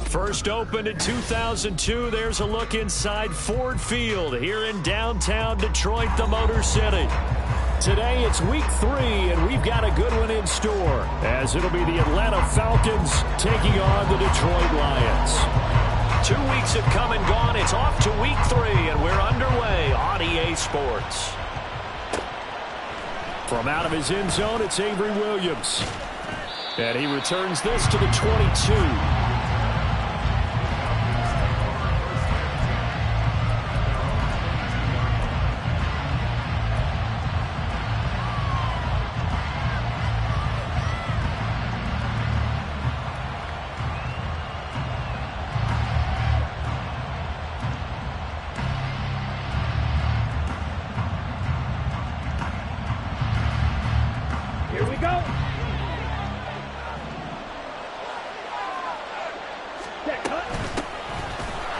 First opened in 2002, there's a look inside Ford Field here in downtown Detroit, the Motor City. Today it's week 3, and we've got a good one in store, as it'll be the Atlanta Falcons taking on the Detroit Lions. 2 weeks have come and gone. It's off to week 3, and we're underway on EA Sports. From out of his end zone, it's Avery Williams. And he returns this to the 22.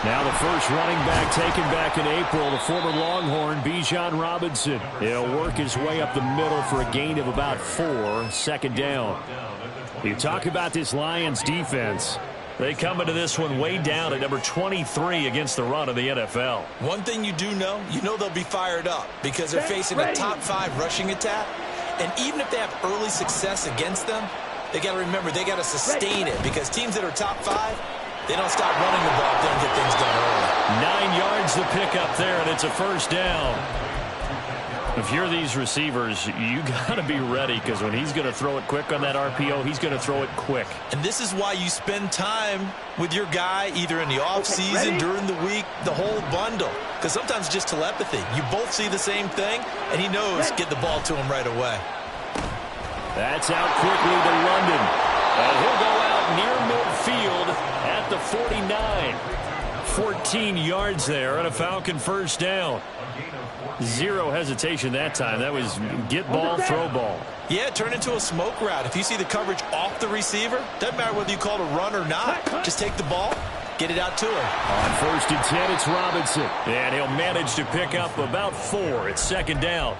Now the first running back taken back in April, the former Longhorn, Bijan Robinson. He'll work his way up the middle for a gain of about 4, second down. You talk about this Lions defense. They come into this one way down at number 23 against the run of the NFL. One thing you do know, they'll be fired up because they're facing a top 5 rushing attack. And even if they have early success against them, they got to remember they got to sustain it, because teams that are top 5, they don't stop running the ball if they don't get things done early. 9 yards to pick up there, and it's a first down. If you're these receivers, you got to be ready, because when he's going to throw it quick on that RPO, he's going to throw it quick. And this is why you spend time with your guy either in the offseason, during the week, the whole bundle. Because sometimes just telepathy. You both see the same thing, and he knows get the ball to him right away. That's out quickly to London. And he'll go out near midfield at the 49. 14 yards there and a Falcon first down. Zero hesitation that time. That was get ball, throw ball. Yeah, turn into a smoke route. If you see the coverage off the receiver, doesn't matter whether you call it a run or not. Just take the ball, get it out to him. On first and 10, it's Robinson. And he'll manage to pick up about 4. It's second down.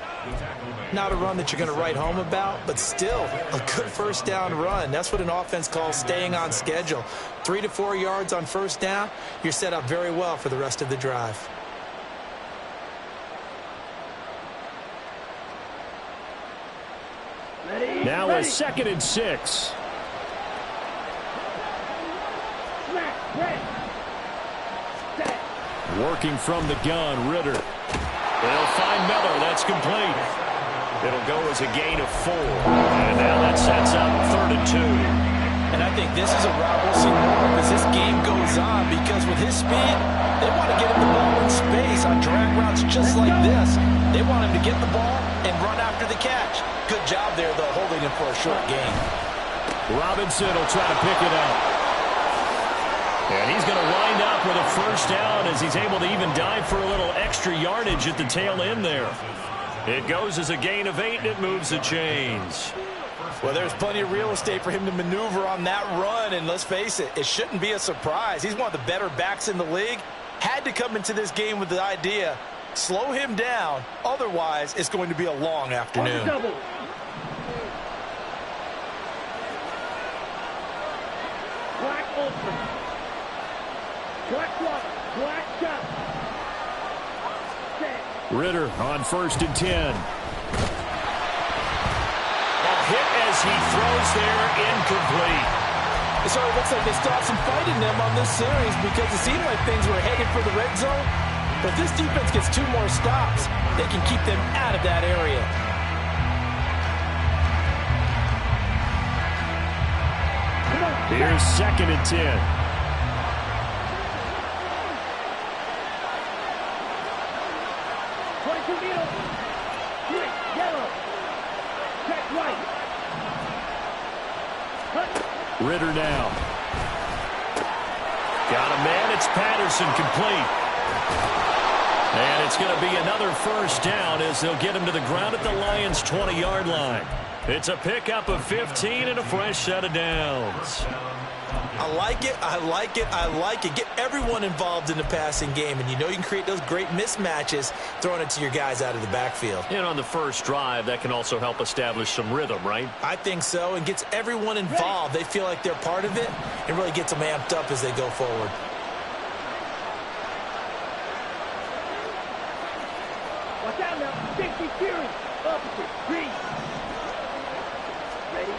Not a run that you're going to write home about, but still a good first down run. That's what an offense calls staying on schedule. 3 to 4 yards on first down, you're set up very well for the rest of the drive. Now a second and 6. Working from the gun, Ritter. They'll find Miller. That's complete. It'll go as a gain of 4. And now that sets up 3rd and 2. And I think this is a route we'll see more as this game goes on, because with his speed, they want to get him the ball in space on drag routes just like this. They want him to get the ball and run after the catch. Good job there, though, holding him for a short gain. Robinson will try to pick it up. And he's going to wind up with a first down as he's able to even dive for a little extra yardage at the tail end there. It goes as a gain of 8, and it moves the chains. Well, there's plenty of real estate for him to maneuver on that run, and let's face it, it shouldn't be a surprise. He's one of the better backs in the league. Had to come into this game with the idea, slow him down, otherwise it's going to be a long afternoon. Black open. Black one. Black shot. Ritter on first and 10. Hit as he throws there, incomplete. So it looks like they still have some fight in them on this series, because it seemed like things were headed for the red zone. But if this defense gets 2 more stops, they can keep them out of that area. Here's second and 10. middle. Quick, yellow. Check right. Ritter now. Got a man. It's Patterson, complete. And it's going to be another first down as they'll get him to the ground at the Lions' 20-yard line. It's a pickup of 15 and a fresh set of downs. I like it. I like it. I like it. Get everyone involved in the passing game, and you know you can create those great mismatches throwing it to your guys out of the backfield. And on the first drive, that can also help establish some rhythm, right? I think so, and gets everyone involved. They feel like they're part of it, and really gets them amped up as they go forward. Watch out now. 60 series. Opposite. Green. Ready?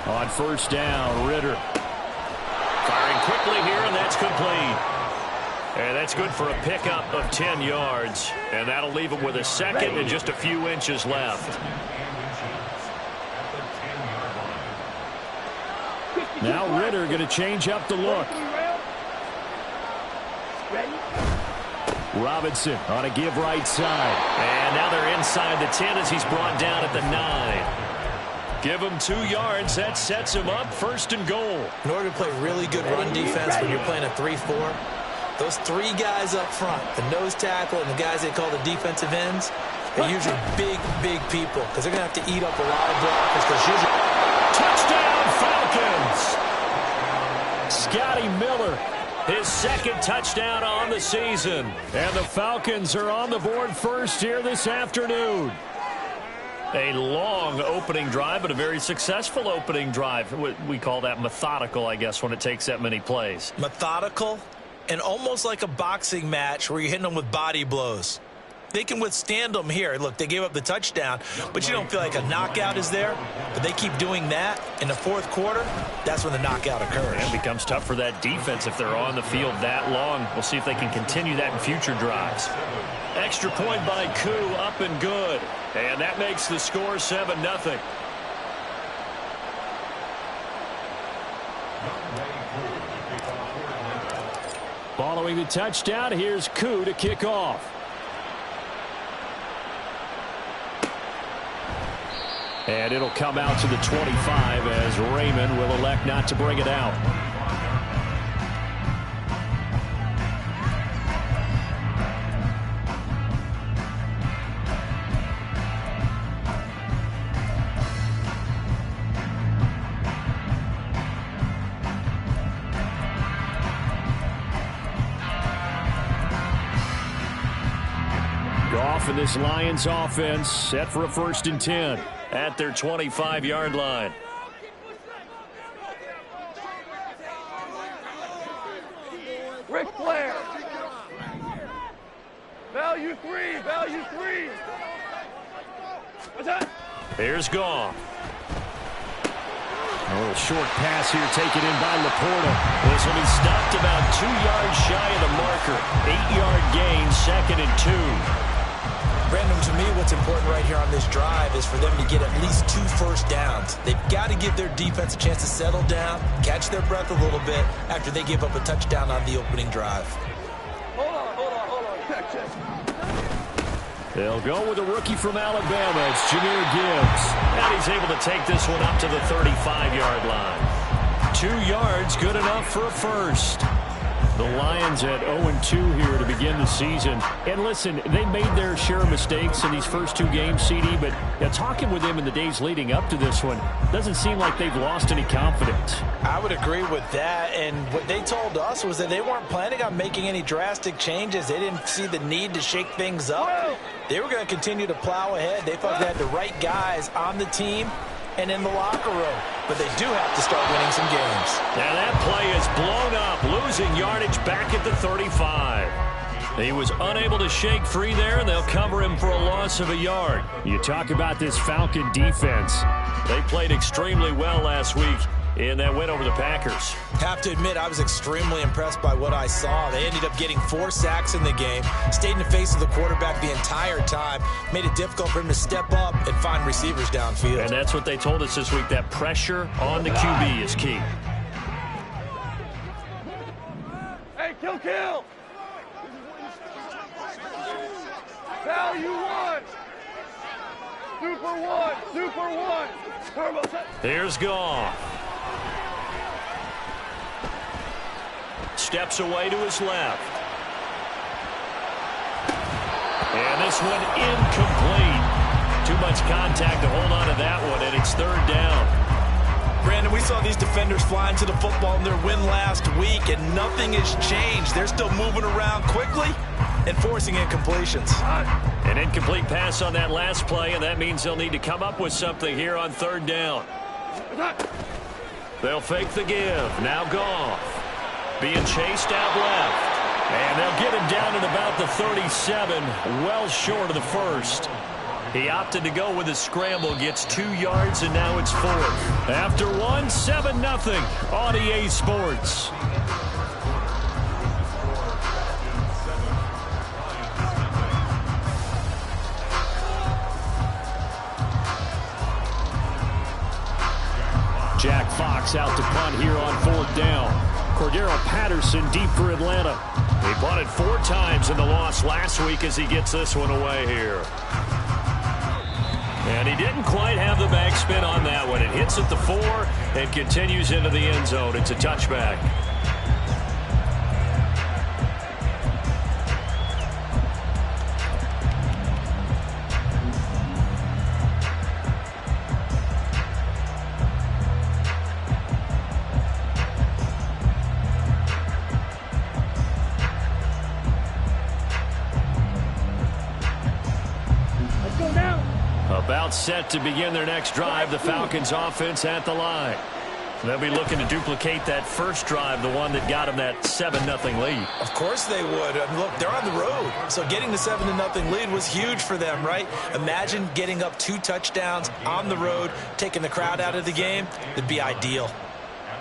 On first down, Ritter. Firing quickly here, and that's complete. And that's good for a pickup of 10 yards. And that'll leave him with a second and just a few inches left. Now Ritter going to change up the look. Robinson on a give right side. And now they're inside the 10 as he's brought down at the 9. Give him 2 yards. That sets him up first and goal. In order to play really good run defense when you're playing a 3-4, those 3 guys up front, the nose tackle and the guys they call the defensive ends, they're usually big, big people because they're going to have to eat up a lot of blockers. Touchdown, Falcons! Scotty Miller, his second touchdown on the season. And the Falcons are on the board first here this afternoon. A long opening drive, but a very successful opening drive. We call that methodical, I guess, when it takes that many plays. Methodical and almost like a boxing match where you're hitting them with body blows. They can withstand them here. Look, they gave up the touchdown, but you don't feel like a knockout is there. But they keep doing that in the fourth quarter. That's when the knockout occurs. And it becomes tough for that defense if they're on the field that long. We'll see if they can continue that in future drives. Extra point by Koo, up and good. And that makes the score 7-0. Following the touchdown, here's Koo to kick off. And it'll come out to the 25 as Raymond will elect not to bring it out. Goff and this Lions offense set for a 1st and 10 at their 25-yard line. Ric Flair. Value 3. Value 3. What's that? Here's Goff. A little short pass here taken in by Laporta. This will be stopped about 2 yards shy of the marker. 8-yard gain, 2nd and 2. Brandon, to me, what's important right here on this drive is for them to get at least 2 first downs. They've got to give their defense a chance to settle down, catch their breath a little bit after they give up a touchdown on the opening drive. Hold on. Check. They'll go with a rookie from Alabama. It's Jahmyr Gibbs. And he's able to take this one up to the 35-yard line. 2 yards, good enough for a first. The Lions at 0-2 here to begin the season. And listen, they made their share of mistakes in these first 2 games, CD, but talking with them in the days leading up to this one, doesn't seem like they've lost any confidence. I would agree with that, and what they told us was that they weren't planning on making any drastic changes. They didn't see the need to shake things up. They were going to continue to plow ahead. They thought they had the right guys on the team and in the locker room. But they do have to start winning some games. Now that play is blown up, losing yardage back at the 35. He was unable to shake free there, and they'll cover him for a loss of a yard. You talk about this Falcon defense. They played extremely well last week in that win over the Packers. Have to admit, I was extremely impressed by what I saw. They ended up getting 4 sacks in the game, stayed in the face of the quarterback the entire time, made it difficult for him to step up and find receivers downfield. And that's what they told us this week, that pressure on the QB is key. Hey, kill. Value 1. Super one. Super one. Turbo set. Here's Goff. Steps away to his left. And this one incomplete. Too much contact to hold on to that one, and it's third down. Brandon, we saw these defenders flying to the football in their win last week, and nothing has changed. They're still moving around quickly and forcing incompletions. An incomplete pass on that last play, and that means they'll need to come up with something here on third down. They'll fake the give. Now Goff. Being chased out left. And they'll get him down at about the 37, well short of the first. He opted to go with a scramble, gets 2 yards, and now it's fourth. After one, 7-0 on EA Sports. Jack Fox out to punt here on fourth down. Cordero Patterson deep for Atlanta. He punted 4 times in the loss last week as he gets this one away here. And he didn't quite have the backspin on that one. It hits at the 4 and continues into the end zone. It's a touchback. About set to begin their next drive. The Falcons offense at the line. They'll be looking to duplicate that first drive, the one that got them that 7-0 lead. Of course they would. I mean, look, they're on the road. So getting the 7-0 lead was huge for them, right? Imagine getting up 2 touchdowns on the road, taking the crowd out of the game. It'd be ideal.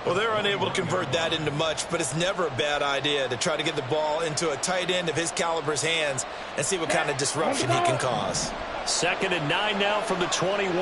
Well, they're unable to convert that into much, but it's never a bad idea to try to get the ball into a tight end of his caliber's hands and see what kind of disruption he can cause. 2nd and 9 now from the 21.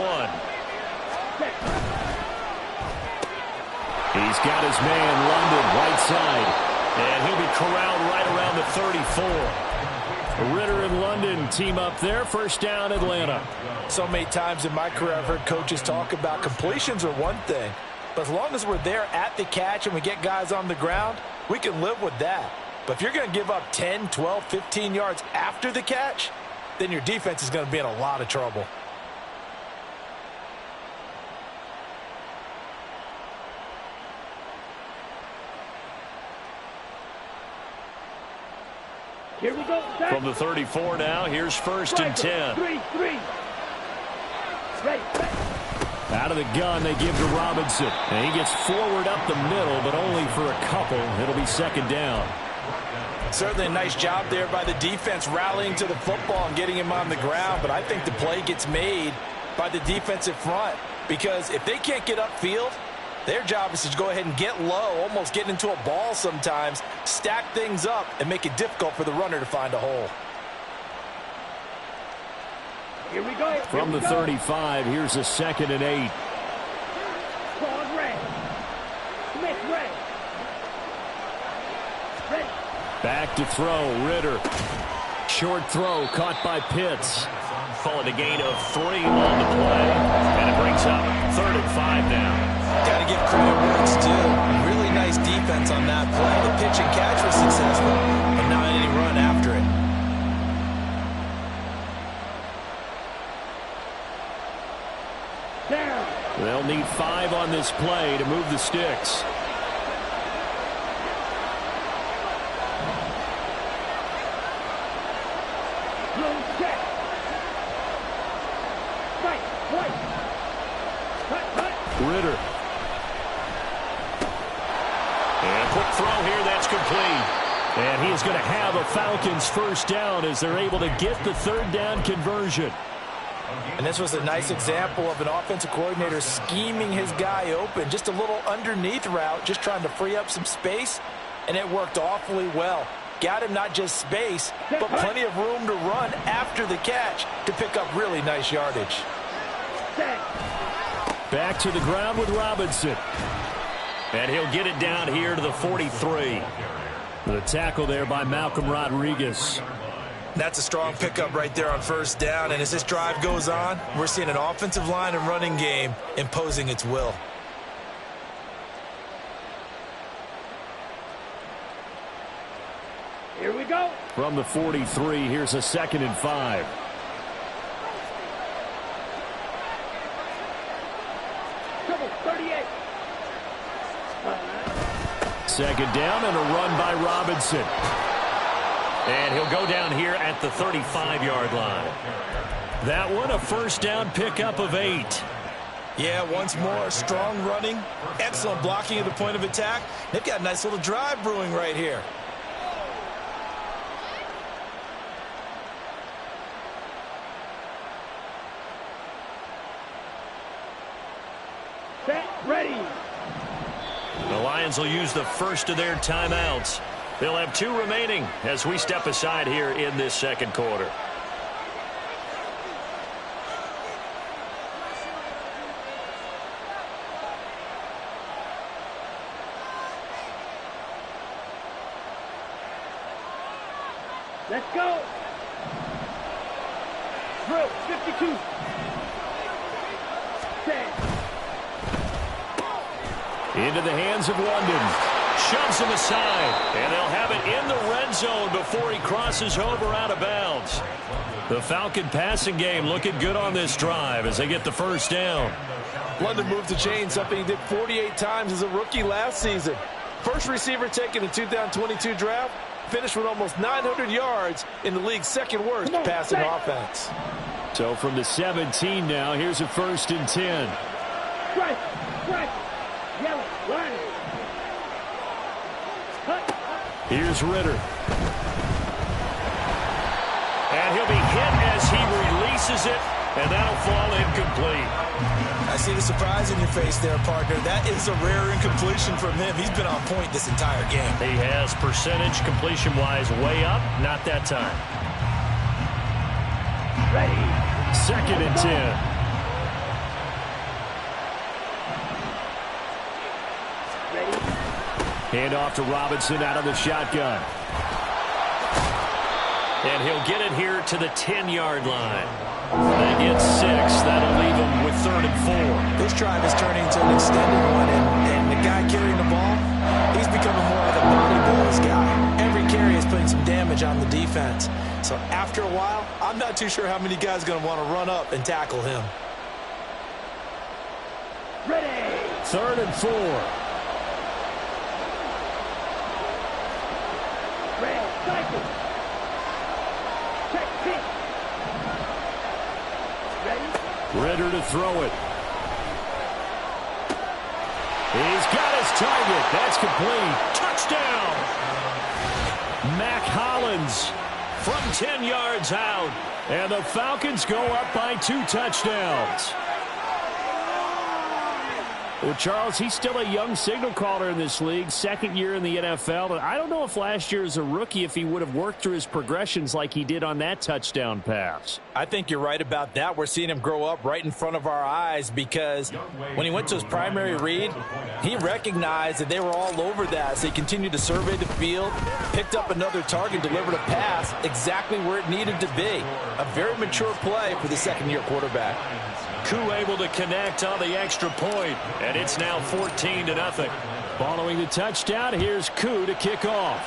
He's got his man London right side, and he'll be corralled right around the 34. Ritter and London team up there. First down, Atlanta. So many times in my career I've heard coaches talk about completions are one thing, but as long as we're there at the catch and we get guys on the ground, we can live with that. But if you're going to give up 10, 12, 15 yards after the catch, then your defense is going to be in a lot of trouble. Here we go. From the 34 now, here's 1st and 10. 3-3. Ready. Out of the gun, they give to Robinson. And he gets forward up the middle, but only for a couple. It'll be 2nd down. Certainly a nice job there by the defense rallying to the football and getting him on the ground, but I think the play gets made by the defensive front because if they can't get upfield, their job is to go ahead and get low, almost get into a ball sometimes, stack things up, and make it difficult for the runner to find a hole. Here we go. From the 35, here's a 2nd and 8. Claude Ray. Smith Ray. Ready. Back to throw, Ritter. Short throw caught by Pitts. Call it a gain of 3 on the play. And it brings up 3rd and 5 now. Got to give credit where it's due. Really nice defense on that play. The pitch and catch was successful, but not any run after it. Down. They'll need 5 on this play to move the sticks. Ritter. And quick throw here, that's complete. And he is going to have a Falcons first down as they're able to get the 3rd down conversion. And this was a nice example of an offensive coordinator scheming his guy open. Just a little underneath route, just trying to free up some space, and it worked awfully well. Got him not just space, but plenty of room to run after the catch to pick up really nice yardage. Back to the ground with Robinson. And he'll get it down here to the 43. The tackle there by Malcolm Rodriguez. That's a strong pickup right there on first down. And as this drive goes on, we're seeing an offensive line and running game imposing its will. Here we go. From the 43, here's a 2nd and 5. Trouble, 38. 2nd down and a run by Robinson. And he'll go down here at the 35-yard line. That one, a first down pickup of 8. Yeah, once more, strong running, excellent blocking at the point of attack. They've got a nice little drive brewing right here. Set, ready. The Lions will use the first of their timeouts. They'll have 2 remaining as we step aside here in this second quarter. Let's go. Drill, 52. Set. Into the hands of London. Shoves him aside, and they'll have it in the red zone before he crosses over out of bounds. The Falcon passing game looking good on this drive as they get the first down. London moved the chain, something he did 48 times as a rookie last season. First receiver taken in the 2022 draft, finished with almost 900 yards in the league's second worst passing offense. So from the 17 now, here's a 1st and 10. Strike, strike. Yellow, line. Here's Ritter. And he'll be hit as he releases it, and that'll fall incomplete. I see the surprise in your face there, partner. That is a rare incompletion from him. He's been on point this entire game. He has percentage completion-wise way up. Not that time. Ready. 2nd and 10. Hand off to Robinson out of the shotgun. And he'll get it here to the 10-yard line. They get 6. That'll leave him with 3rd and 4. This drive is turning into an extended one, and the guy carrying the ball, he's becoming more like a body blows guy. Every carry is putting some damage on the defense. So after a while, I'm not too sure how many guys are going to want to run up and tackle him. Ready. 3rd and 4. Cycle. Check, pitch. Ready. Ritter to throw it. He's got his target. That's complete. Touchdown. Mac Hollins from 10 yards out. And the Falcons go up by 2 touchdowns. Well, Charles, he's still a young signal caller in this league, 2nd year in the NFL. And I don't know if last year as a rookie, if he would have worked through his progressions like he did on that touchdown pass. I think you're right about that. We're seeing him grow up right in front of our eyes because when he went to his primary read, he recognized that they were all over that. So he continued to survey the field, picked up another target, delivered a pass exactly where it needed to be. A very mature play for the 2nd-year quarterback. Koo able to connect on the extra point, and it's now 14-0. Following the touchdown, here's Koo to kick off.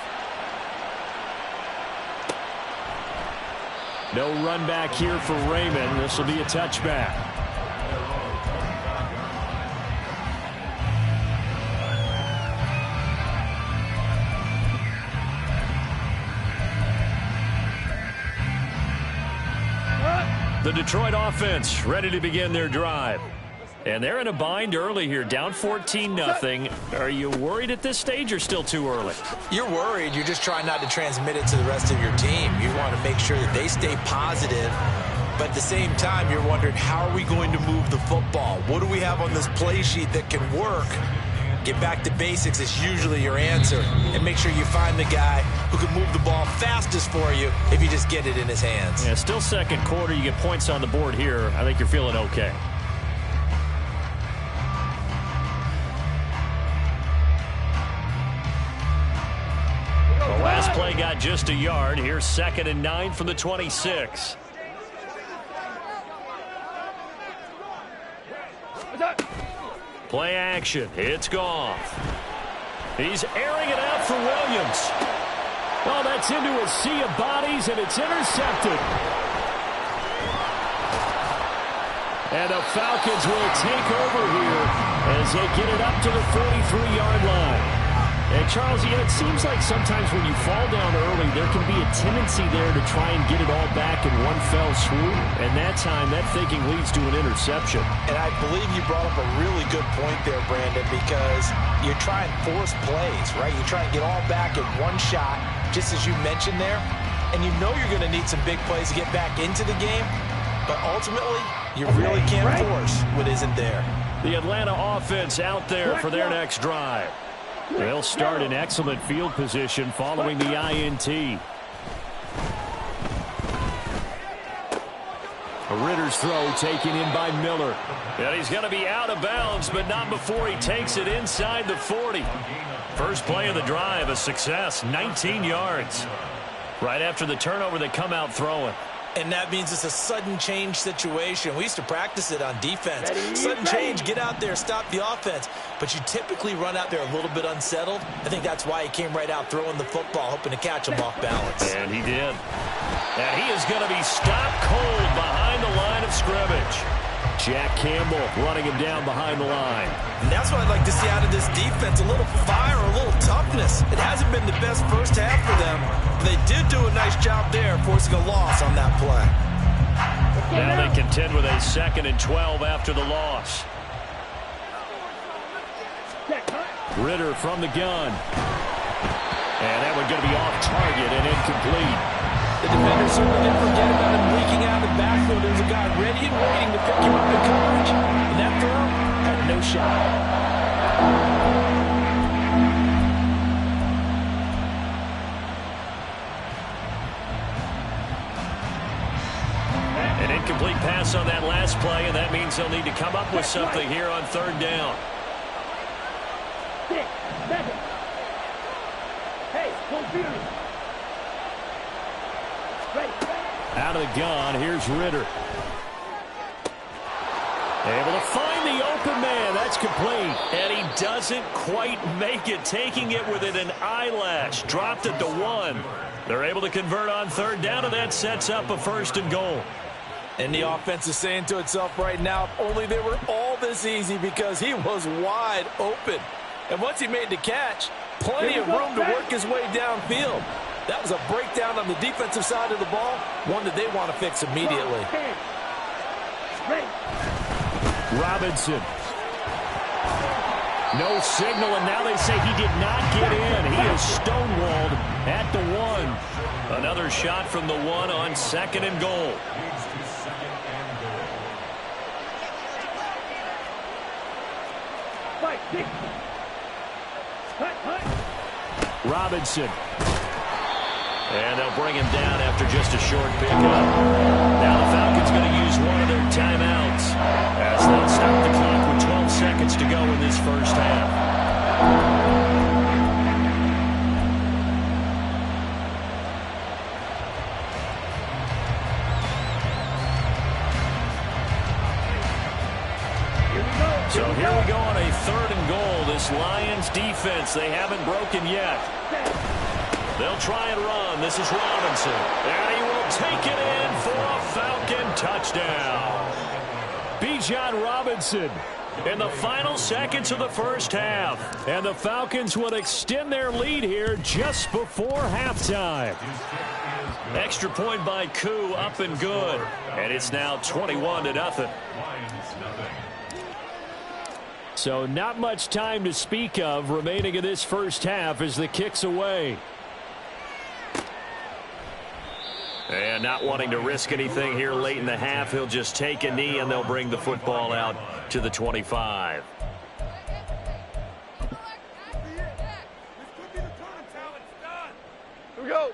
No run back here for Raymond. This will be a touchback. The Detroit offense ready to begin their drive. And they're in a bind early here, down 14-0. Are you worried at this stage or still too early? You're worried. You're just trying not to transmit it to the rest of your team. You want to make sure that they stay positive. But at the same time, you're wondering, how are we going to move the football? What do we have on this play sheet that can work? Get back to basics is usually your answer. And make sure you find the guy who can move the ball fastest for you if you just get it in his hands. Yeah, still second quarter. You get points on the board here. I think you're feeling okay. The last play play got just a yard. Here's 2nd and 9 from the 26. Play action. It's Goff. He's airing it out for Williams. Oh, that's into a sea of bodies, and it's intercepted. And the Falcons will take over here as they get it up to the 43-yard line. And, Charles, it seems like sometimes when you fall down early, there can be a tendency there to try and get it all back in one fell swoop. And that time, that thinking leads to an interception. And I believe you brought up a really good point there, Brandon, because you're trying to force plays, right? You try and get all back in one shot, just as you mentioned there. And you know you're going to need some big plays to get back into the game. But ultimately, you really can't force what isn't there. The Atlanta offense out there for their next drive. They'll start in excellent field position following the INT. Ritter's throw taken in by Miller. And he's going to be out of bounds, but not before he takes it inside the 40. First play of the drive, a success, 19 yards. Right after the turnover, they come out throwing. And that means it's a sudden change situation. We used to practice it on defense. Sudden change, get out there, stop the offense. But you typically run out there a little bit unsettled. I think that's why he came right out throwing the football, hoping to catch him off balance. And he did. And he is going to be stopped cold behind the line of scrimmage. Jack Campbell running him down behind the line. And that's what I'd like to see out of this defense, a little fire, a little toughness. It hasn't been the best first half for them. But they did do a nice job there, forcing a loss on that play. Now they contend with a 2nd and 12 after the loss. Ritter from the gun. And that one going to be off target and incomplete. The defender certainly didn't forget about him leaking out of the backfield. There's a guy ready and waiting to pick him up in coverage. And that throw had no shot. An incomplete pass on that last play, and that means they'll need to come up with something here on 3rd down. 6 seconds. Hey, full fury. Out of the gun, here's Ritter. Able to find the open man. That's complete. And he doesn't quite make it, taking it within an eyelash. Dropped it to 1. They're able to convert on 3rd down, and that sets up a 1st and goal. And the offense is saying to itself right now, if only they were all this easy, because he was wide open. And once he made the catch, plenty of room to work his way downfield. That was a breakdown on the defensive side of the ball, one that they want to fix immediately. Robinson. No signal, and now they say he did not get in. He is stonewalled at the 1. Another shot from the 1 on 2nd and goal. Robinson. And they'll bring him down after just a short pickup. Now the Falcons going to use one of their timeouts as they'll stop the clock with 12 seconds to go in this first half. So here we go on a 3rd and goal. This Lions defense, they haven't broken yet. They'll try and run. This is Robinson. And he will take it in for a Falcon touchdown. Bijan Robinson in the final seconds of the first half. And the Falcons will extend their lead here just before halftime. Extra point by Koo, up and good. And it's now 21-0. So not much time to speak of remaining in this first half as the kick's away. And not wanting to risk anything here late in the half, he'll just take a knee and they'll bring the football out to the 25. Here we go.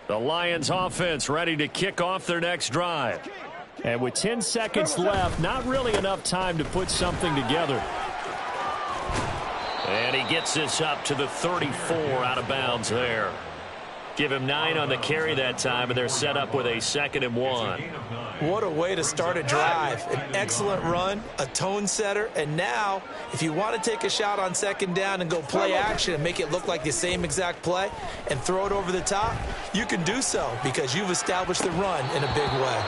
The Lions offense ready to kick off their next drive. And with 10 seconds left, not really enough time to put something together. And he gets this up to the 34, out of bounds there. Give him 9 on the carry that time, and they're set up with a 2nd and 1. What a way to start a drive. An excellent run, a tone setter, and now if you want to take a shot on 2nd down and go play action and make it look like the same exact play and throw it over the top, you can do so because you've established the run in a big way.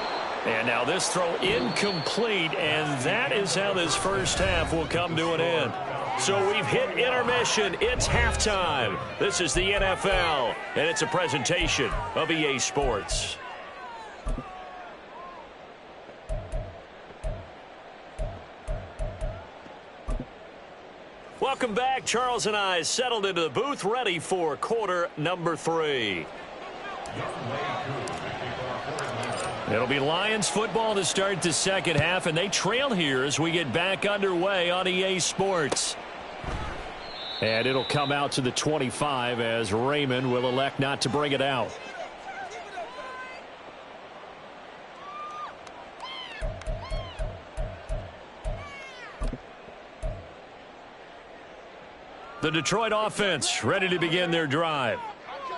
And now this throw incomplete, and that is how this first half will come to an end. So we've hit intermission. It's halftime. This is the NFL, and it's a presentation of EA Sports. Welcome back. Charles and I settled into the booth, ready for quarter number 3. It'll be Lions football to start the second half, and they trail here as we get back underway on EA Sports. And it'll come out to the 25 as Raymond will elect not to bring it out. The Detroit offense ready to begin their drive.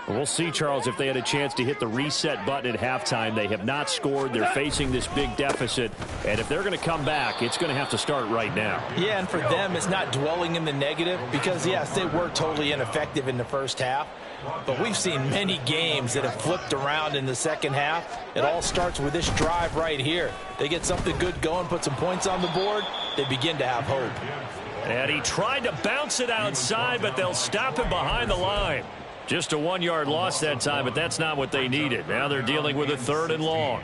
We'll see, Charles, if they had a chance to hit the reset button at halftime. They have not scored. They're facing this big deficit. And if they're going to come back, it's going to have to start right now. Yeah, and for them, it's not dwelling in the negative because, yes, they were totally ineffective in the first half. But we've seen many games that have flipped around in the second half. It all starts with this drive right here. They get something good going, put some points on the board, they begin to have hope. And he tried to bounce it outside, but they'll stop him behind the line. Just a 1-yard loss that time, but that's not what they needed. Now they're dealing with a 3rd and long.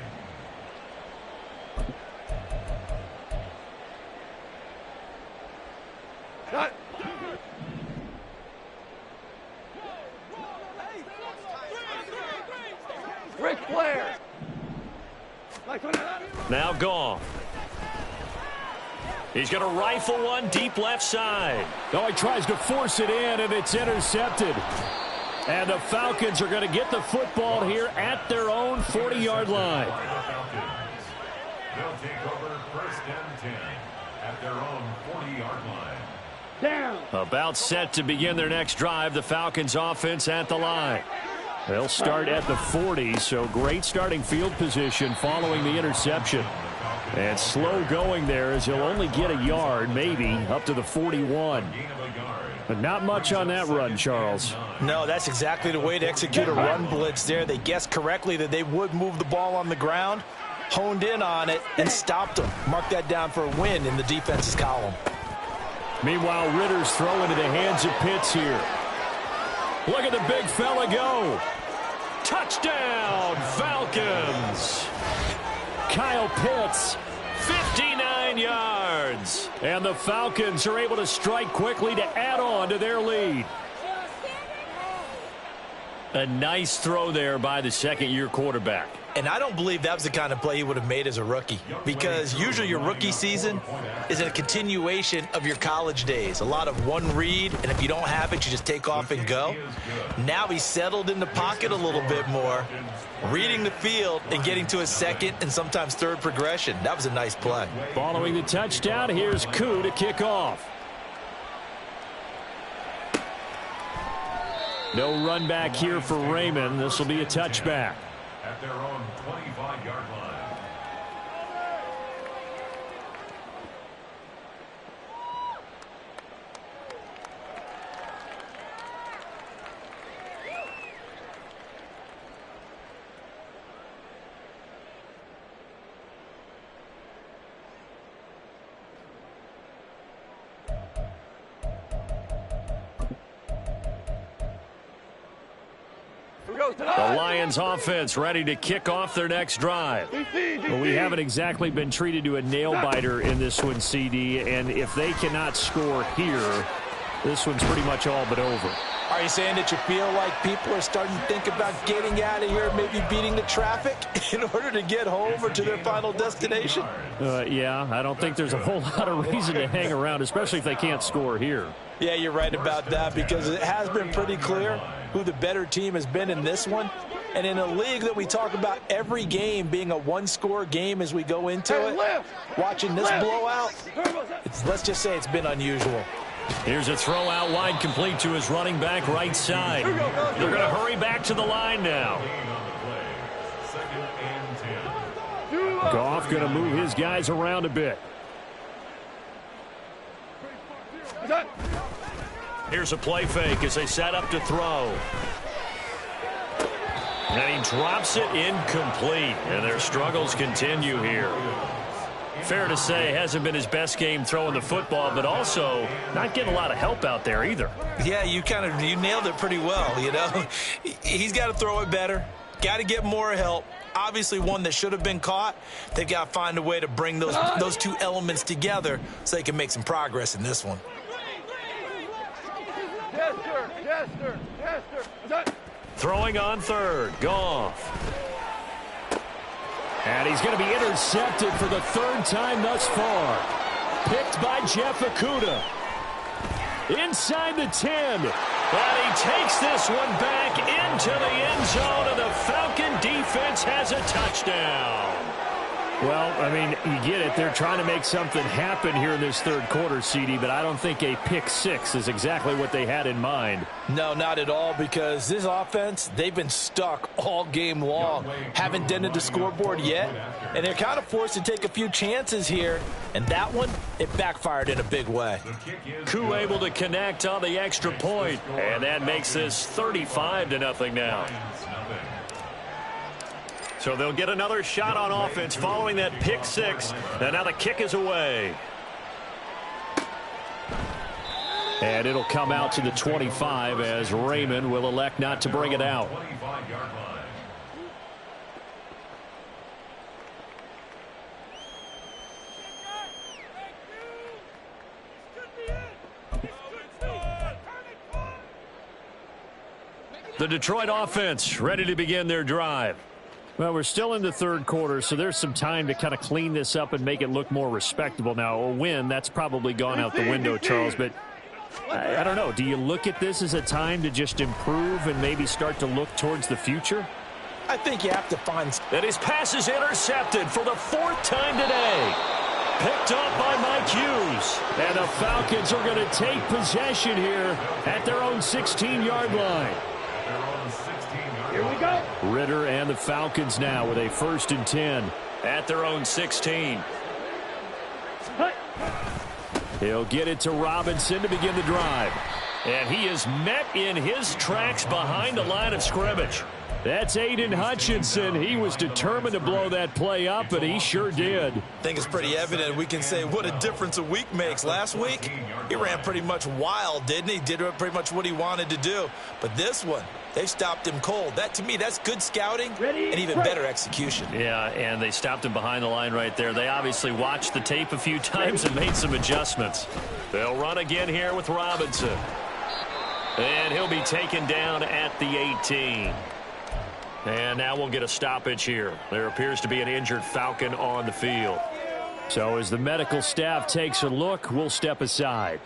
Cut. Ric Flair. Now gone. He's going to rifle one deep left side. Oh, he tries to force it in, and it's intercepted. And the Falcons are going to get the football here at their own 40-yard line. They'll take over 1st and 10 at their own 40-yard line. Down. About set to begin their next drive, the Falcons offense at the line. They'll start at the 40, so great starting field position following the interception. And slow going there as he'll only get a yard, maybe, up to the 41. But not much on that run, Charles. No, that's exactly the way to execute a run blitz there. They guessed correctly that they would move the ball on the ground, honed in on it, and stopped them. Mark that down for a win in the defense's column. Meanwhile, Ritter's throw into the hands of Pitts here. Look at the big fella go. Touchdown, Falcons. Kyle Pitts, 59 yards. And the Falcons are able to strike quickly to add on to their lead. A nice throw there by the second-year quarterback. And I don't believe that was the kind of play he would have made as a rookie, because usually your rookie season is a continuation of your college days. A lot of one read, and if you don't have it, you just take off and go. Now he's settled in the pocket a little bit more, reading the field and getting to a second and sometimes third progression. That was a nice play. Following the touchdown, here's Koo to kick off. No run back here for Raymond. This will be a touchback. At their own 25-yard line. The Lions offense ready to kick off their next drive. Well, we haven't exactly been treated to a nail-biter in this one, CD, and if they cannot score here, this one's pretty much all but over. Are you saying that you feel like people are starting to think about getting out of here, maybe beating the traffic in order to get home or to their final destination? Yeah, I don't think there's a whole lot of reason to hang around, especially if they can't score here. Yeah, you're right about that, because it has been pretty clear who the better team has been in this one. And in a league that we talk about every game being a one-score game as we go into it, watching this blowout, let's just say it's been unusual. Here's a throw out wide, complete to his running back right side. They're going to hurry back to the line now. Goff going to move his guys around a bit. Here's a play fake as they set up to throw. And he drops it incomplete. And their struggles continue here. Fair to say, hasn't been his best game throwing the football, but also not getting a lot of help out there either. Yeah, you nailed it pretty well, you know. He's got to throw it better. Got to get more help. Obviously one that should have been caught. They've got to find a way to bring those two elements together so they can make some progress in this one. Yes, sir. Yes, sir. Yes, sir. Throwing on third. Goff. And he's going to be intercepted for the third time thus far. Picked by Jeff Okudah. Inside the 10. And he takes this one back into the end zone, and the Falcon defense has a touchdown. Well, I mean, you get it. They're trying to make something happen here in this third quarter, CD, but I don't think a pick six is exactly what they had in mind. No, not at all, because this offense, they've been stuck all game long. Haven't dented the scoreboard yet, and they're kind of forced to take a few chances here, and that one, it backfired in a big way. Koo able to connect on the extra point, and that makes this 35-0 now. So they'll get another shot on offense following that pick six. And now the kick is away. And it'll come out to the 25 as Raymond will elect not to bring it out. The Detroit offense ready to begin their drive. Well, we're still in the third quarter, so there's some time to kind of clean this up and make it look more respectable. Now, a win, that's probably gone out the window, Charles, but I don't know. Do you look at this as a time to just improve and maybe start to look towards the future? I think you have to find... And his pass is intercepted for the fourth time today. Picked up by Mike Hughes. And the Falcons are going to take possession here at their own 16-yard line. Here we go. Ritter and the Falcons now with a 1st and 10 at their own 16. He'll get it to Robinson to begin the drive. And he is met in his tracks behind the line of scrimmage. That's Aiden Hutchinson. He was determined to blow that play up, and he sure did. I think it's pretty evident. We can say what a difference a week makes. Last week, he ran pretty much wild, didn't he? Did pretty much what he wanted to do. But this one, they stopped him cold. That, to me, that's good scouting and even better execution. Yeah, and they stopped him behind the line right there. They obviously watched the tape a few times and made some adjustments. They'll run again here with Robinson. And he'll be taken down at the 18. And now we'll get a stoppage here. There appears to be an injured Falcon on the field. So as the medical staff takes a look, we'll step aside.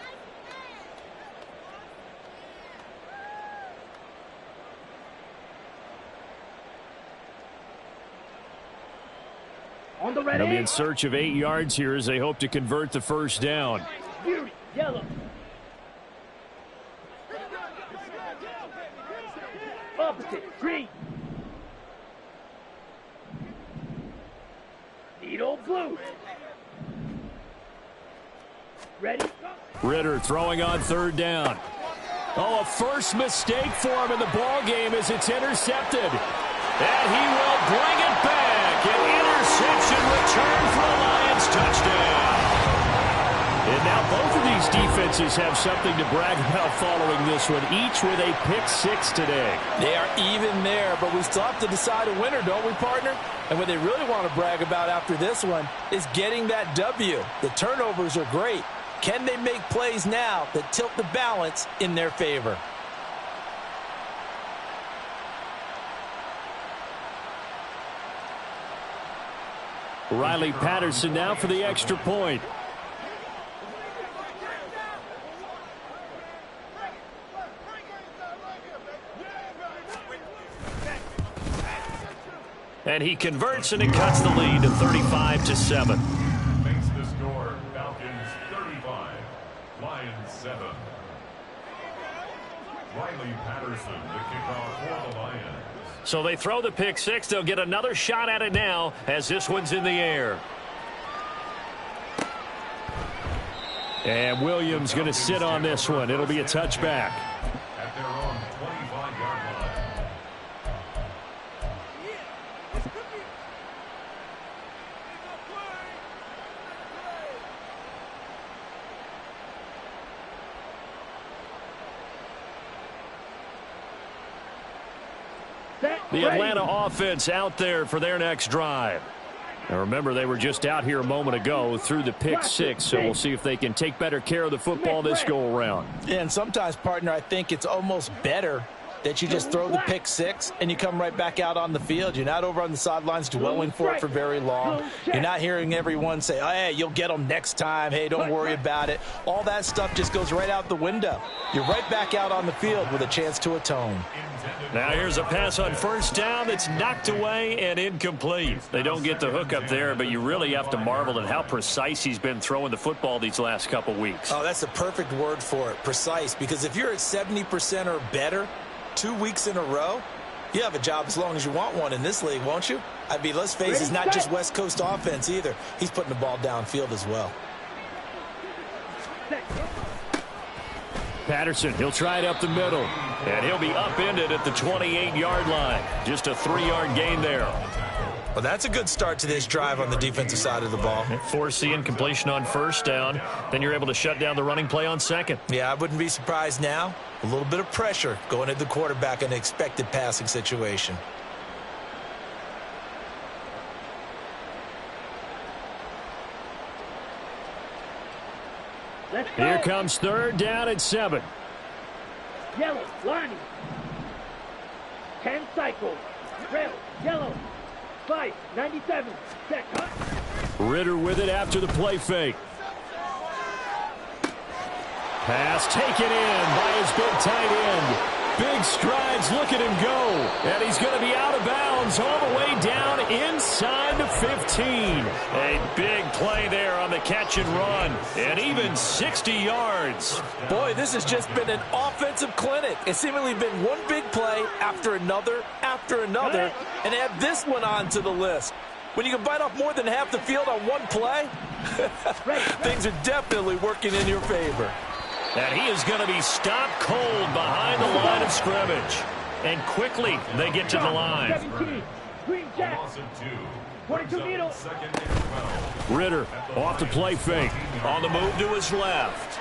On the ready. They'll be in search of 8 yards here as they hope to convert the first down. Beauty. Yellow. Opposite. Green. Needle blue. Ready? Ritter throwing on 3rd down. Oh, a first mistake for him in the ball game as it's intercepted. And he will bring it back. An interception return for a Lions touchdown. And now both of these defenses have something to brag about following this one, each with a pick six today. They are even there, but we still have to decide a winner, don't we, partner? And what they really want to brag about after this one is getting that W. The turnovers are great. Can they make plays now that tilt the balance in their favor? Riley Patterson now for the extra point. And he converts, and it cuts the lead to 35-7. Makes the score Falcons 35, Lions 7. So they throw the pick six. They'll get another shot at it now as this one's in the air. And Williams going to sit on this one. It'll be a touchback. At their own 25-yard line. The Atlanta offense out there for their next drive. Now remember, they were just out here a moment ago through the pick six, so we'll see if they can take better care of the football this go around. Yeah, and sometimes, partner, I think it's almost better that you just throw the pick six and you come right back out on the field. You're not over on the sidelines dwelling for it for very long. You're not hearing everyone say, oh, hey, you'll get them next time. Hey, don't worry about it. All that stuff just goes right out the window. You're right back out on the field with a chance to atone. Now here's a pass on first down that's knocked away and incomplete. They don't get the hook up there, but you really have to marvel at how precise he's been throwing the football these last couple weeks. Oh, that's the perfect word for it, precise. Because if you're at 70% or better 2 weeks in a row, you have a job as long as you want one in this league, won't you? I mean, let's face it, it's not just West Coast offense either. He's putting the ball downfield as well. Patterson, he'll try it up the middle, and he'll be upended at the 28-yard line. Just a 3-yard gain there. Well, that's a good start to this drive on the defensive side of the ball. Force the incompletion on first down. Then you're able to shut down the running play on second. Yeah, I wouldn't be surprised now. A little bit of pressure going at the quarterback in an expected passing situation. Here comes third down and 7. Yellow, Lonnie. 10 cycles. Red, yellow. 5, 97. Set, cut. Ritter with it after the play fake. Pass taken in by his big tight end. Big strides, look at him go. And he's going to be out of bounds all the way down inside the 15. A big play there on the catch and run. And even 60 yards. Boy, this has just been an offensive clinic. It's seemingly been one big play after another, and add this one onto the list. When you can bite off more than half the field on one play, things are definitely working in your favor. And he is going to be stopped cold behind the line of scrimmage. And quickly they get to the line. 17. Green Jack. 42 needle. Ritter off the play fake. On the move to his left.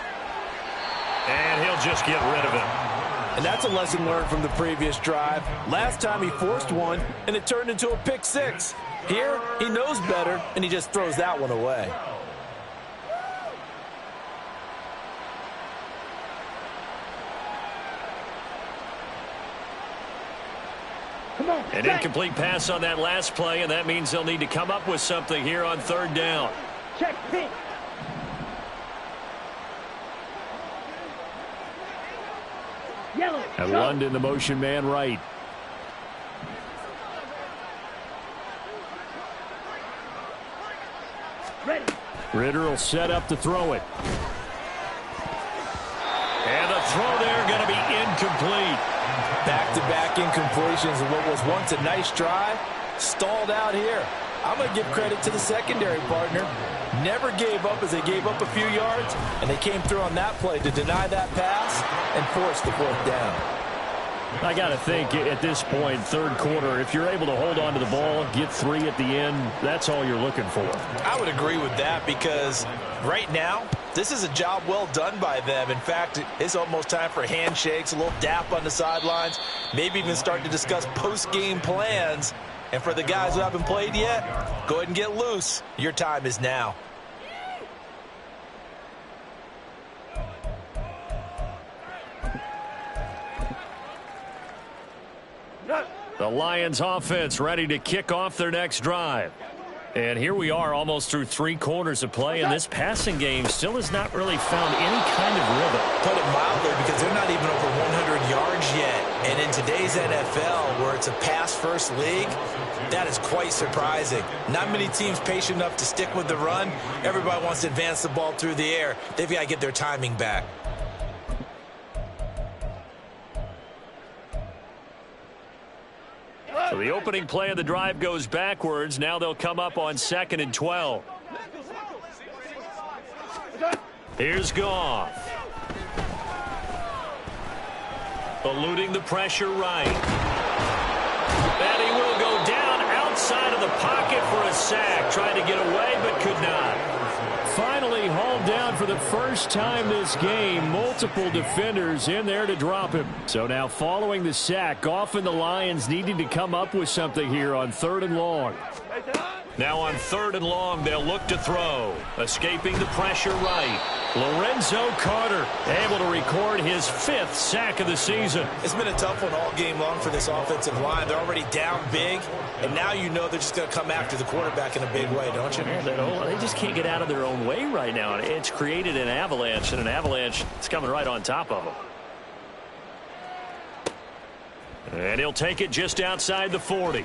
And he'll just get rid of it. And that's a lesson learned from the previous drive. Last time he forced one, and it turned into a pick six. Here, he knows better, and he just throws that one away. An incomplete pass on that last play, and that means they'll need to come up with something here on third down. Check pink. Yellow. And London, the motion man, right. Ready. Ritter will set up to throw it. And the throw there going to be incomplete. Back-to-back incompletions of what was once a nice drive, stalled out here. I'm going to give credit to the secondary partner. Never gave up as they gave up a few yards, and they came through on that play to deny that pass and force the fourth down. I got to think at this point, third quarter, if you're able to hold on to the ball, get 3 at the end, that's all you're looking for. I would agree with that because right now, this is a job well done by them. In fact, it's almost time for handshakes, a little dap on the sidelines, maybe even start to discuss post-game plans. And for the guys who haven't played yet, go ahead and get loose. Your time is now. The Lions offense ready to kick off their next drive. And here we are almost through 3 quarters of play, and this passing game still has not really found any kind of rhythm. Put it mildly, because they're not even over 100 yards yet. And in today's NFL, where it's a pass-first league, that is quite surprising. Not many teams patient enough to stick with the run. Everybody wants to advance the ball through the air. They've got to get their timing back. So the opening play of the drive goes backwards. Now they'll come up on 2nd and 12. Here's Goff. Eluding the pressure right. And he will go down outside of the pocket for a sack. Trying to get away, but could not. Finally hauled down for the first time this game. Multiple defenders in there to drop him. So now following the sack, Goff and the Lions needing to come up with something here on 3rd and long. Now on 3rd and long, they'll look to throw. Escaping the pressure right. Lorenzo Carter able to record his 5th sack of the season. It's been a tough one all game long for this offensive line. They're already down big, and now you know they're just going to come after the quarterback in a big way, don't you? Yeah, they just can't get out of their own way right now. It's created an avalanche, and an avalanche is coming right on top of them. And he'll take it just outside the 40.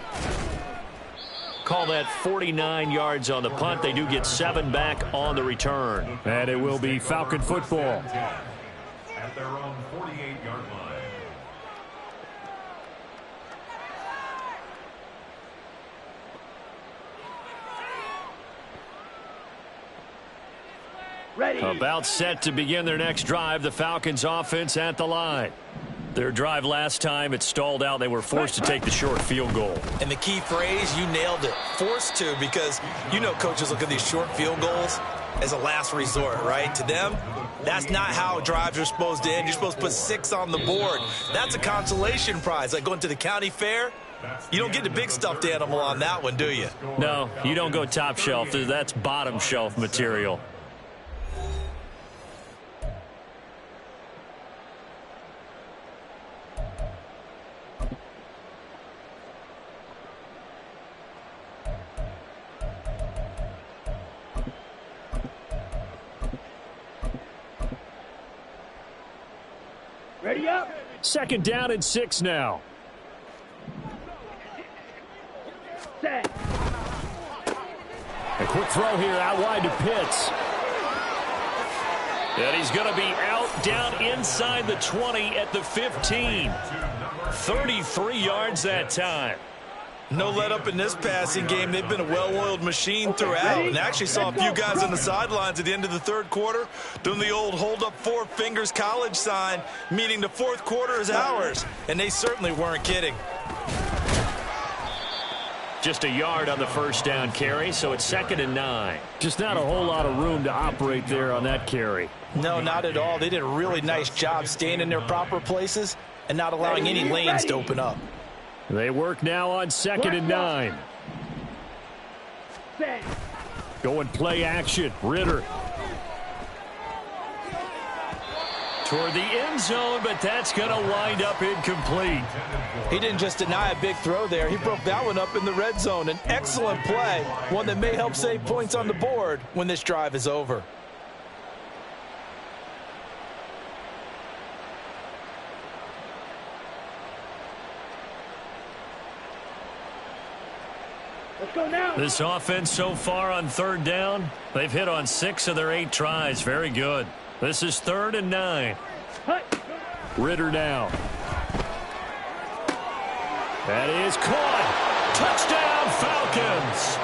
Call that 49 yards on the punt. They do get 7 back on the return. And it will be Falcon football. At their own 48-yard line. Ready. About set to begin their next drive. The Falcons offense at the line. Their drive last time, it stalled out. They were forced to take the short field goal. And the key phrase, you nailed it. Forced to, because you know coaches look at these short field goals as a last resort, right? To them, that's not how drives are supposed to end. You're supposed to put 6 on the board. That's a consolation prize. Like going to the county fair, you don't get the big stuffed animal on that one, do you? No, you don't go top shelf. That's bottom shelf material. Ready up. 2nd down and 6 now. Set. A quick throw here out wide to Pitts. And he's going to be out down inside the 20 at the 15. 33 yards that time. No let up in this passing game. They've been a well-oiled machine throughout. And actually saw a few guys on the sidelines at the end of the 3rd quarter doing the old hold up 4 fingers college sign, meaning the 4th quarter is ours. And they certainly weren't kidding. Just a yard on the first down carry, so it's 2nd and 9. Just not a whole lot of room to operate there on that carry. No, not at all. They did a really nice job staying in their proper places and not allowing any lanes to open up. They work now on 2nd and 9. Going play action. Ritter. Toward the end zone, but that's going to wind up incomplete. He didn't just deny a big throw there. He broke that one up in the red zone. An excellent play, one that may help save points on the board when this drive is over. Let's go now. This offense so far on 3rd down, they've hit on 6 of their 8 tries. Very good. This is 3rd and 9. Ritter now. That is caught. Touchdown, Falcons.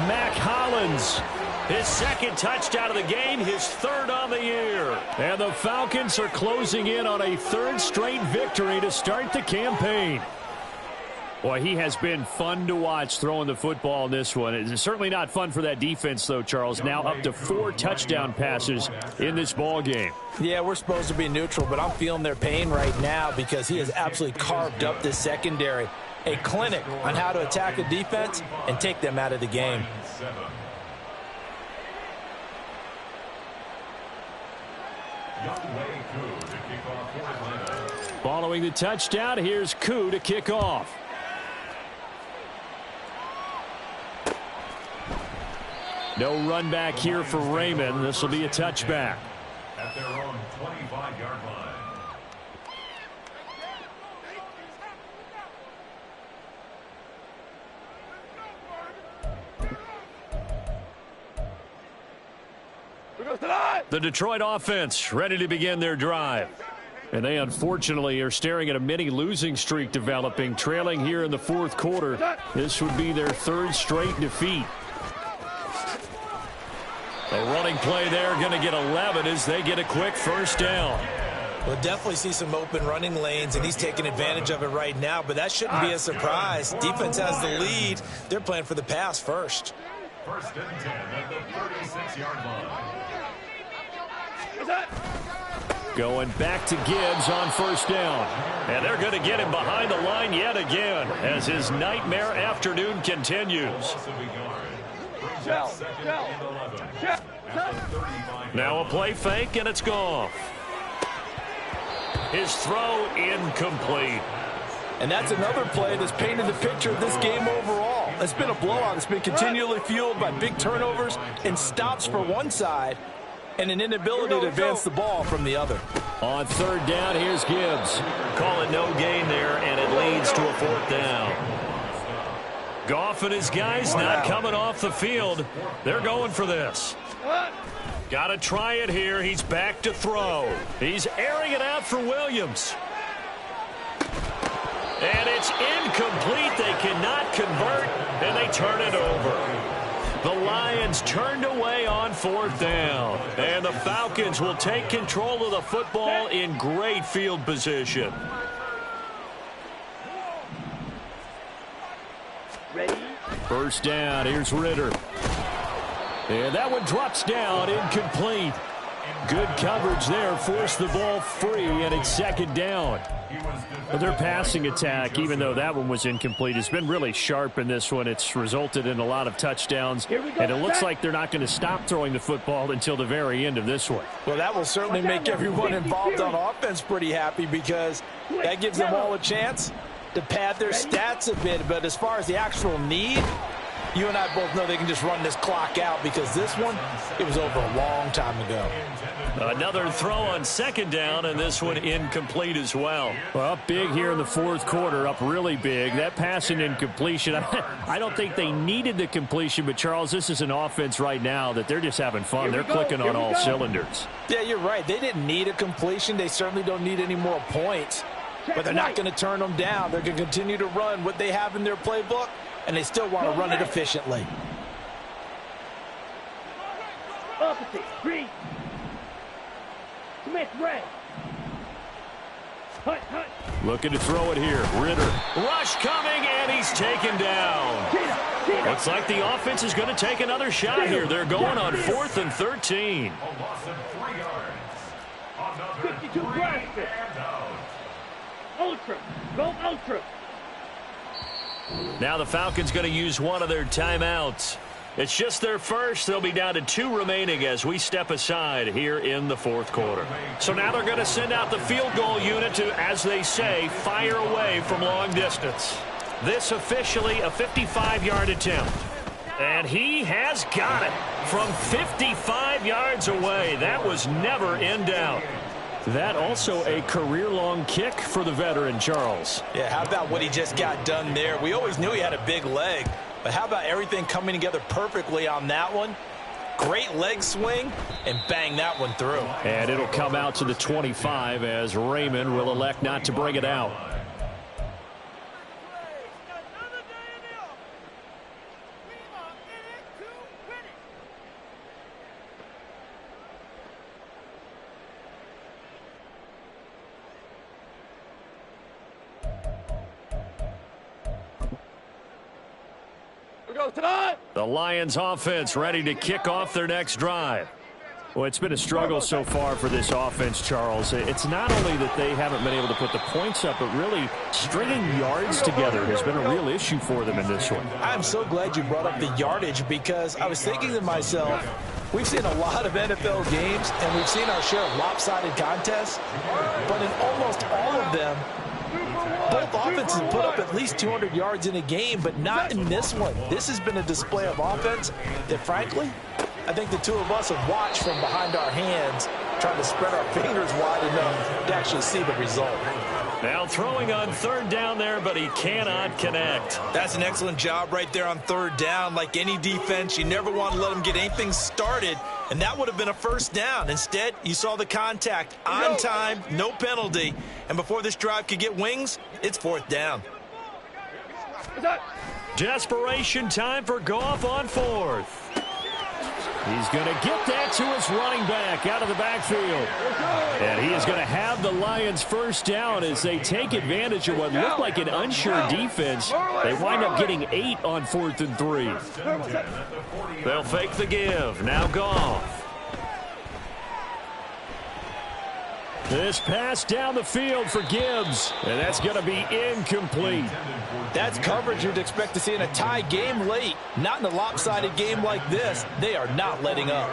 Mac Hollins, his 2nd touchdown of the game, his 3rd on the year. And the Falcons are closing in on a 3rd straight victory to start the campaign. Boy, he has been fun to watch throwing the football in this one. It's certainly not fun for that defense, though, Charles. Now up to 4 touchdown passes in this ball game. Yeah, we're supposed to be neutral, but I'm feeling their pain right now because he has absolutely carved up this secondary. A clinic on how to attack a defense and take them out of the game. Following the touchdown, here's Koo to kick off. No run back here for Raymond. This will be a touchback. At their own 25-yard line. The Detroit offense ready to begin their drive. And they unfortunately are staring at a mini losing streak developing, trailing here in the fourth quarter. This would be their third straight defeat. A running play there, going to get 11 as they get a quick first down. We'll definitely see some open running lanes, and he's taking advantage of it right now, but that shouldn't be a surprise. Defense has the lead. They're playing for the pass first. First and 10 at the 36-yard line. Going back to Gibbs on first down. And they're going to get him behind the line yet again as his nightmare afternoon continues. Now a play fake, and it's gone. His throw incomplete. And that's another play that's painted the picture of this game overall. It's been a blowout. It's been continually fueled by big turnovers and stops for one side and an inability to advance the ball from the other. On third down, here's Gibbs. Call it no gain there, and it leads to a fourth down. Goff and his guys not coming off the field. They're going for this. Got to try it here. He's back to throw. He's airing it out for Williams. And it's incomplete. They cannot convert, and they turn it over. The Lions turned away on fourth down. And the Falcons will take control of the football in great field position. Ready? First down. Here's Ritter. And that one drops down, incomplete. Good coverage there, forced the ball free, and it's second down. But their passing attack, even though that one was incomplete, has been really sharp in this one. It's resulted in a lot of touchdowns, and it looks like they're not going to stop throwing the football until the very end of this one. Well, that will certainly make everyone involved on offense pretty happy because that gives them all a chance to pad their stats a bit. But as far as the actual need, you and I both know they can just run this clock out because this one, it was over a long time ago. Another throw on second down, and this one incomplete as well. Well, up big here in the fourth quarter, up really big. That pass and incompletion, I don't think they needed the completion, but, Charles, this is an offense right now that they're just having fun. They're clicking on all cylinders. Yeah, you're right. They didn't need a completion. They certainly don't need any more points, but they're not going to turn them down. They're going to continue to run what they have in their playbook, and they still want to run it efficiently. Opposite, green. Smith, red. Hunt, hunt. Looking to throw it here. Ritter. Rush coming, and he's taken down. Looks like the offense is going to take another shot here. They're going on 4th and 13. A loss of 3 yards. Another 52 blaster. Ultra. Go ultra. Now the Falcons going to use one of their timeouts. It's just their first. They'll be down to 2 remaining as we step aside here in the fourth quarter. So now they're going to send out the field goal unit to, as they say, fire away from long distance. This officially a 55-yard attempt. And he has got it from 55 yards away. That was never in doubt. That also a career-long kick for the veteran, Charles. Yeah, how about what he just got done there? We always knew he had a big leg, but how about everything coming together perfectly on that one? Great leg swing, and bang that one through. And it'll come out to the 25 as Raymond will elect not to bring it out. The Lions offense ready to kick off their next drive. Well, it's been a struggle so far for this offense, Charles. It's not only that they haven't been able to put the points up, but really stringing yards together has been a real issue for them in this one. I'm so glad you brought up the yardage because I was thinking to myself, we've seen a lot of NFL games and we've seen our share of lopsided contests, but in almost all of them, both offenses put up at least 200 yards in a game, but not in this one. This has been a display of offense that, frankly, I think the two of us have watched from behind our hands, trying to spread our fingers wide enough to actually see the result. Now throwing on third down there, but he cannot connect. That's an excellent job right there on third down. Like any defense, you never want to let them get anything started And that would have been a first down. Instead, you saw the contact on time, no penalty. And before this drive could get wings, it's fourth down. Desperation time for Goff on fourth. He's going to get that to his running back out of the backfield. And he is going to have the Lions first down as they take advantage of what looked like an unsure defense. They wind up getting 8 on 4th and 3. They'll fake the give. Now Goff. This pass down the field for Gibbs, and that's going to be incomplete. That's coverage you'd expect to see in a tie game late. Not in a lopsided game like this. They are not letting up.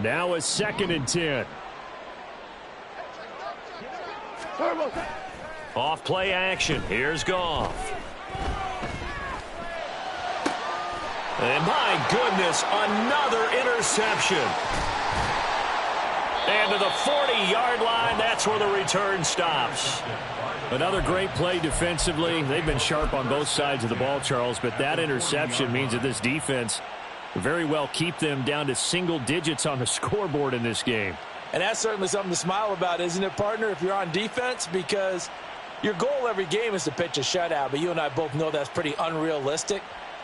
Now a 2nd and 10. Off play action. Here's Goff. And my goodness, another interception. And to the 40-yard line, that's where the return stops. Another great play defensively. They've been sharp on both sides of the ball, Charles, but that interception means that this defense very well keep them down to single digits on the scoreboard in this game. And that's certainly something to smile about, isn't it, partner, if you're on defense? Because your goal every game is to pitch a shutout, but you and I both know that's pretty unrealistic.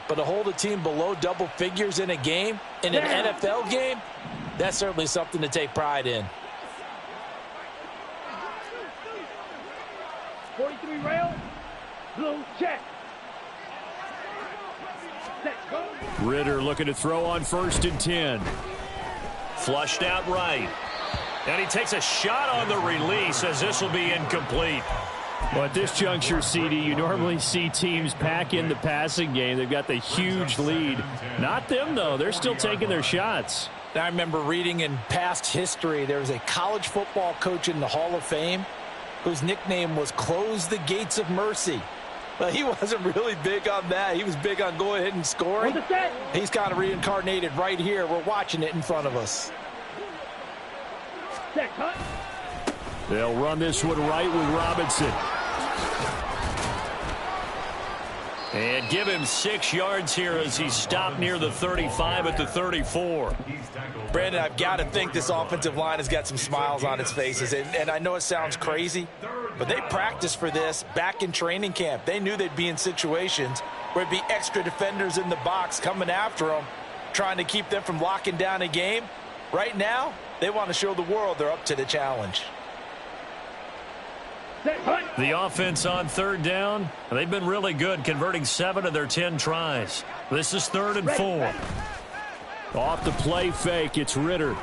But to hold a team below double figures in a game, in an NFL game, that's certainly something to take pride in. 43 rail, blue check. Ritter looking to throw on 1st and 10. Flushed out right. And he takes a shot on the release as this will be incomplete. Well, at this juncture, CD, you normally see teams pack in the passing game. They've got the huge lead. Not them, though. They're still taking their shots. I remember reading in past history, there was a college football coach in the Hall of Fame whose nickname was Close the Gates of Mercy. Well, he wasn't really big on that. He was big on go ahead and scoring. He's kind of reincarnated right here. We're watching it in front of us. They'll run this one right with Robinson. And give him 6 yards here as he stopped near the 35 at the 34. Brandon, I've got to think this offensive line has got some smiles on its faces. And I know it sounds crazy, but they practiced for this back in training camp. They knew they'd be in situations where it'd be extra defenders in the box coming after them, trying to keep them from locking down a game. Right now, they want to show the world they're up to the challenge. The offense on 3rd down, they've been really good, converting 7 of their 10 tries. This is 3rd and 4. Off the play fake, it's Ritter.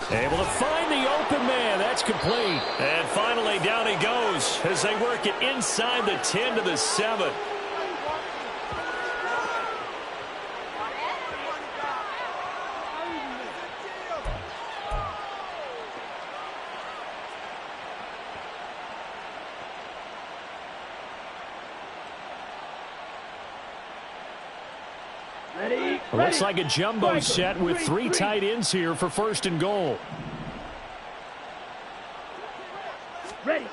Able to find the open man. That's complete. And finally, down he goes as they work it inside the 10 to the 7. Looks like a jumbo set with 3 tight ends here for 1st and goal. Ready.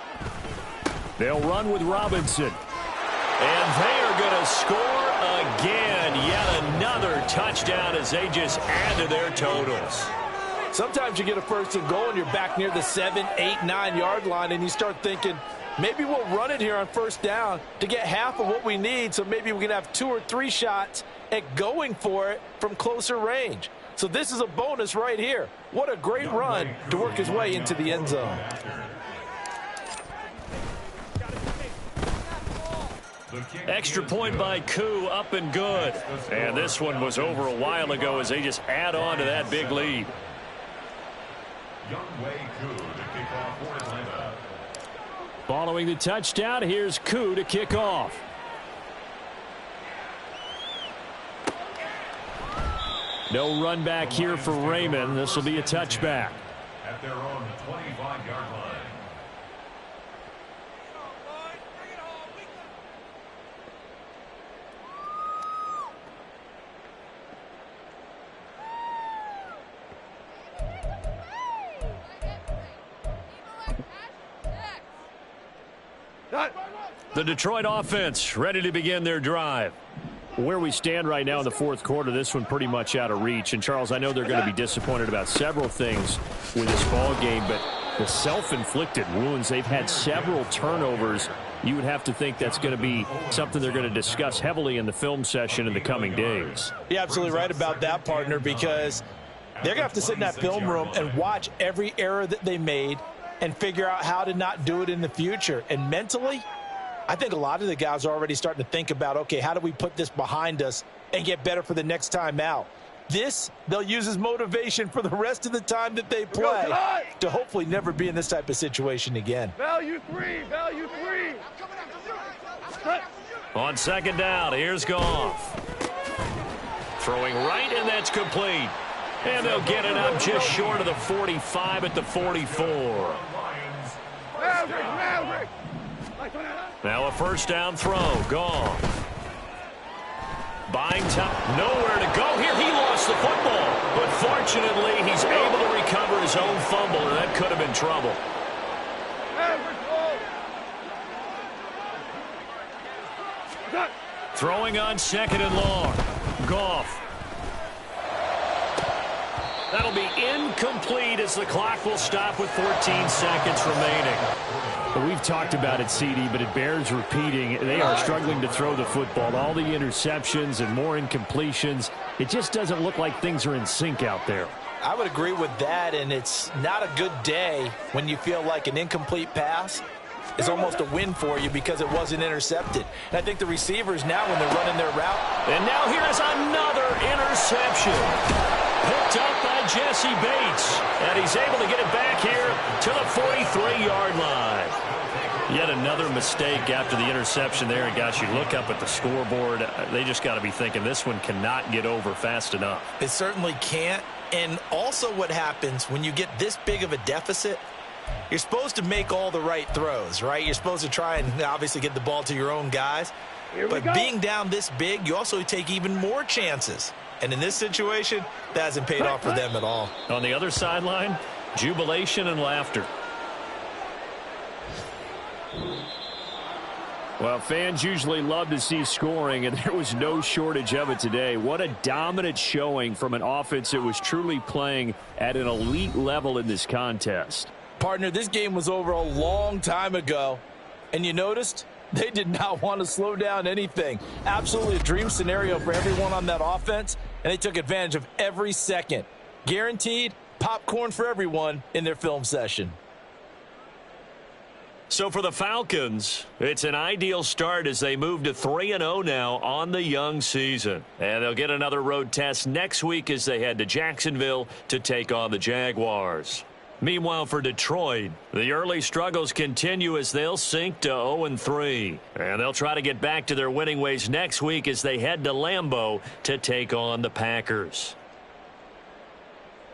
They'll run with Robinson. And they are going to score again. Yet another touchdown as they just add to their totals. Sometimes you get a 1st and goal and you're back near the 7, 8, 9 yard line and you start thinking, maybe we'll run it here on 1st down to get half of what we need, so maybe we can have 2 or 3 shots at going for it from closer range. So this is a bonus right here. What a great run to work his way into the end zone. Extra point by Koo, up and good. And this one was over a while ago as they just add on to that big lead. Following the touchdown, here's Koo to kick off. No run back here for Raymond. This will be a touchback. At their own 25-yard line. The Detroit offense ready to begin their drive. Where we stand right now in the fourth quarter, this one pretty much out of reach. And, Charles, I know they're going to be disappointed about several things with this ball game, but the self-inflicted wounds, they've had several turnovers. You would have to think that's going to be something they're going to discuss heavily in the film session in the coming days. You're absolutely right about that, partner, because they're going to have to sit in that film room and watch every error that they made and figure out how to not do it in the future. And mentally, I think a lot of the guys are already starting to think about, okay, how do we put this behind us and get better for the next time out? This, they'll use as motivation for the rest of the time that they play to hopefully never be in this type of situation again. Value three. On second down, here's Goff. Throwing right, and that's complete. And they'll get it up just short of the 45 at the 44. Now a first down throw. Goff. Buying time. Nowhere to go here. He lost the football. But fortunately, he's able to recover his own fumble, and that could have been trouble. Throwing on second and long. Goff. That'll be incomplete as the clock will stop with 14 seconds remaining. Well, we've talked about it, CD, but it bears repeating. They are struggling to throw the football. All the interceptions and more incompletions. It just doesn't look like things are in sync out there. I would agree with that, and it's not a good day when you feel like an incomplete pass is almost a win for you because it wasn't intercepted. And I think the receivers now, when they're running their route. And now here's another interception. Picked up by Jesse Bates. And he's able to get it back here to the 43-yard line. Yet another mistake after the interception there. And, gosh, you look up at the scoreboard. They just got to be thinking this one cannot get over fast enough. It certainly can't. And also what happens when you get this big of a deficit, you're supposed to make all the right throws, right? You're supposed to try and obviously get the ball to your own guys. But being down this big, you also take even more chances. And in this situation, that hasn't paid off for them at all. On the other sideline, jubilation and laughter. Well, fans usually love to see scoring, and there was no shortage of it today. What a dominant showing from an offense that was truly playing at an elite level in this contest. Partner, this game was over a long time ago, and you noticed they did not want to slow down anything. Absolutely a dream scenario for everyone on that offense, and they took advantage of every second. Guaranteed popcorn for everyone in their film session. So for the Falcons, it's an ideal start as they move to 3-0 now on the young season. And they'll get another road test next week as they head to Jacksonville to take on the Jaguars. Meanwhile, for Detroit, the early struggles continue as they'll sink to 0-3. And they'll try to get back to their winning ways next week as they head to Lambeau to take on the Packers.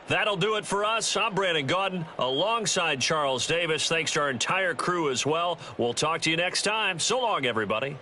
That'll do it for us. I'm Brandon Gaudin alongside Charles Davis. Thanks to our entire crew as well. We'll talk to you next time. So long, everybody.